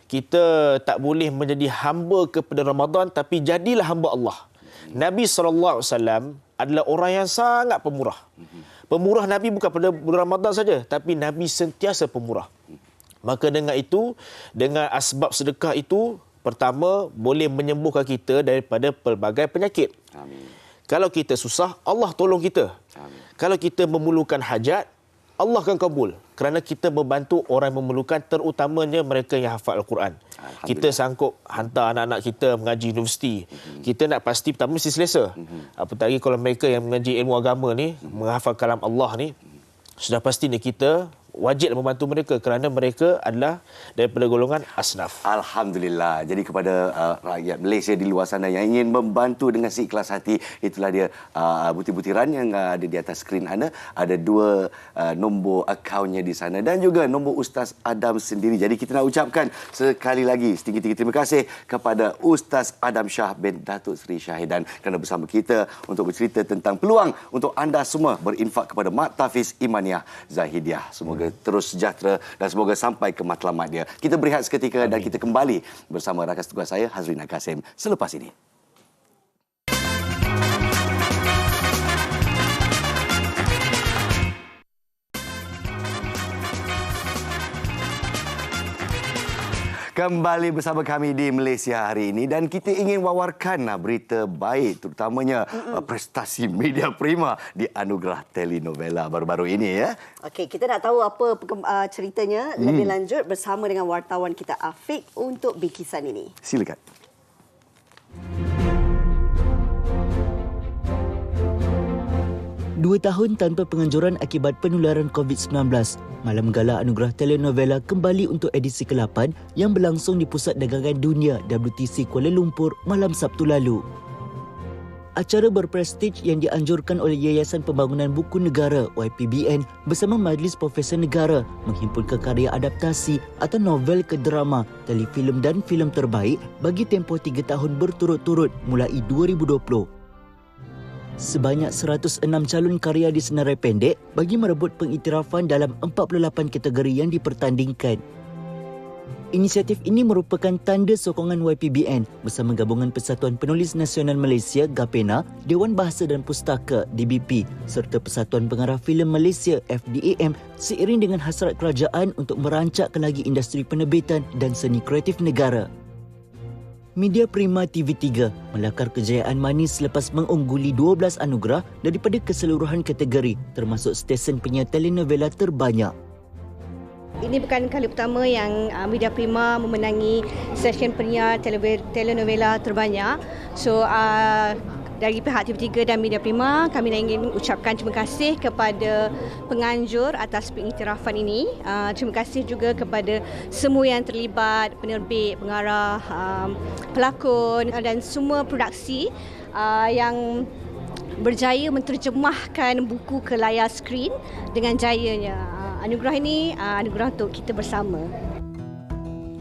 Kita tak boleh menjadi hamba kepada Ramadan, tapi jadilah hamba Allah. Nabi SAW adalah orang yang sangat pemurah. Pemurah Nabi bukan pada bulan Ramadan saja, tapi Nabi sentiasa pemurah. Maka dengan itu, dengan asbab sedekah itu, pertama, boleh menyembuhkan kita daripada pelbagai penyakit. Amin. Kalau kita susah, Allah tolong kita. Amin. Kalau kita memerlukan hajat, Allah akan kabul. Kerana kita membantu orang yang memerlukan, terutamanya mereka yang hafal Al-Quran. Kita sanggup hantar anak-anak kita mengaji universiti. Kita nak pasti pertama mesti selesa. Apatah lagi kalau mereka yang mengaji ilmu agama ni, menghafal kalam Allah ni, sudah pastinya kita wajib membantu mereka kerana mereka adalah daripada golongan asnaf. Alhamdulillah. Jadi kepada rakyat Malaysia di luar sana yang ingin membantu dengan seikhlas hati, itulah dia butir-butiran yang ada di atas skrin anda. Ada 2 nombor akaunnya di sana dan juga nombor Ustaz Adam sendiri. Jadi kita nak ucapkan sekali lagi setinggi-tinggi terima kasih kepada Ustaz Adam Shah bin Datuk Seri Syahidan kerana bersama kita untuk bercerita tentang peluang untuk anda semua berinfak kepada Mak Tafiz Imaniah Zahidiyah. Semoga terus sejahtera dan semoga sampai ke matlamat dia. Kita berehat seketika. Amin. Dan kita kembali bersama rakan tugas saya Hazrina Kasim selepas ini. Kembali bersama kami di Malaysia hari ini dan kita ingin wawarkan berita baik terutamanya prestasi media prima di anugerah telenovela baru-baru ini ya. Okey, kita nak tahu apa ceritanya lebih lanjut bersama dengan wartawan kita Afiq untuk bingkisan ini. Silakan. 2 tahun tanpa penganjuran akibat penularan COVID-19, Malam Gala Anugerah Telenovela kembali untuk edisi ke-8 yang berlangsung di Pusat Dagangan Dunia WTC Kuala Lumpur malam Sabtu lalu. Acara berprestij yang dianjurkan oleh Yayasan Pembangunan Buku Negara YPBN bersama Majlis Profesor Negara menghimpunkan karya adaptasi atau novel ke drama, telefilm dan filem terbaik bagi tempoh 3 tahun berturut-turut mulai 2020. Sebanyak 106 calon karya disenarai pendek bagi merebut pengiktirafan dalam 48 kategori yang dipertandingkan. Inisiatif ini merupakan tanda sokongan YPBN bersama Gabungan Persatuan Penulis Nasional Malaysia GAPENA, Dewan Bahasa dan Pustaka DBP serta Persatuan Pengarah Filem Malaysia FDAM seiring dengan hasrat kerajaan untuk merancakkan lagi industri penerbitan dan seni kreatif negara. Media Prima TV3 melakar kejayaan manis selepas mengungguli 12 anugerah daripada keseluruhan kategori termasuk stesen penyiar telenovela terbanyak. Ini bukan kali pertama yang Media Prima memenangi stesen penyiar telenovela terbanyak. So dari pihak TV3 dan Media Prima, kami ingin ucapkan terima kasih kepada penganjur atas pengiktirafan ini. Terima kasih juga kepada semua yang terlibat, penerbit, pengarah, pelakon dan semua produksi yang berjaya menterjemahkan buku ke layar skrin dengan jayanya. Anugerah ini anugerah untuk kita bersama.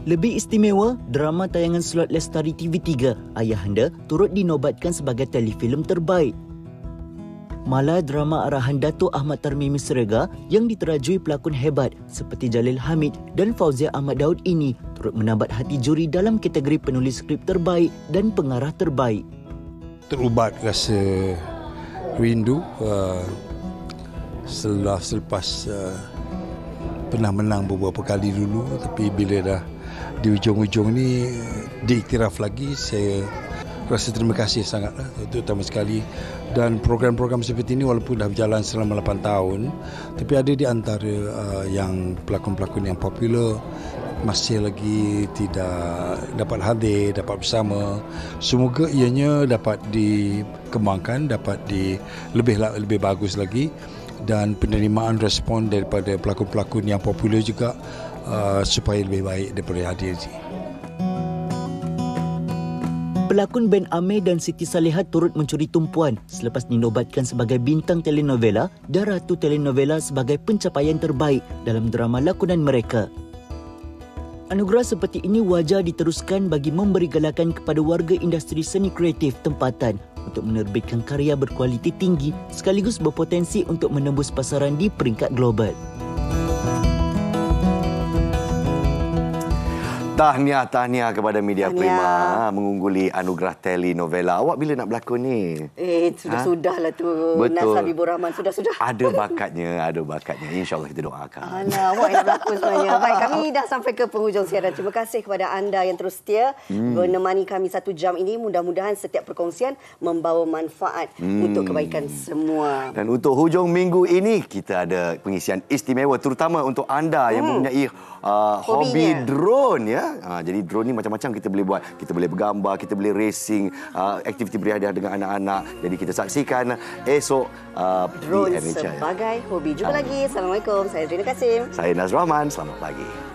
Lebih istimewa, drama tayangan slot Lestari TV3, Ayahanda, turut dinobatkan sebagai telefilm terbaik. Malah drama arahan Dato' Ahmad Tarmimi Serega yang diterajui pelakon hebat seperti Jalil Hamid dan Fauzia Ahmad Daud ini turut menambat hati juri dalam kategori penulis skrip terbaik dan pengarah terbaik. Terubat rasa rindu selepas pernah menang beberapa kali dulu, tapi bila dah di ujung-ujung ni diiktiraf lagi, saya rasa terima kasih sangatlah, terutama sekali. Dan program-program seperti ini walaupun dah berjalan selama 8 tahun, tapi ada di antara yang pelakon-pelakon yang popular masih lagi tidak dapat hadir, dapat bersama. Semoga ianya dapat dikembangkan, dapat lebih bagus lagi, dan penerimaan respon daripada pelakon-pelakon yang popular juga supaya lebih baik daripada hadir. Pelakon Ben Amir dan Siti Salihat turut mencuri tumpuan selepas dinobatkan sebagai bintang telenovela dan Ratu Telenovela sebagai pencapaian terbaik dalam drama lakonan mereka. Anugerah seperti ini wajar diteruskan bagi memberi galakan kepada warga industri seni kreatif tempatan untuk menerbitkan karya berkualiti tinggi sekaligus berpotensi untuk menembus pasaran di peringkat global. Tahniah kepada Media Prima mengungguli anugerah telenovela. Awak bila nak berlakon ni? Sudah-sudahlah tu. Betul. Nas Habibur Rahman, sudah. Ada bakatnya. InsyaAllah kita doakan. Awak yang nak berlakon sebenarnya. Baik, kami dah sampai ke penghujung siaran. Terima kasih kepada anda yang terus setia menemani kami 1 jam ini. Mudah-mudahan setiap perkongsian membawa manfaat untuk kebaikan semua. Dan untuk hujung minggu ini, kita ada pengisian istimewa terutama untuk anda yang mempunyai hobi drone, ya. Jadi drone ni macam-macam kita boleh buat. Kita boleh bergambar, kita boleh racing, aktiviti beriadah dengan anak-anak. Jadi kita saksikan esok drone sebagai hobi. Jumpa lagi. Assalamualaikum. Saya Rina Kasim. Saya Nazrul Rahman. Selamat pagi.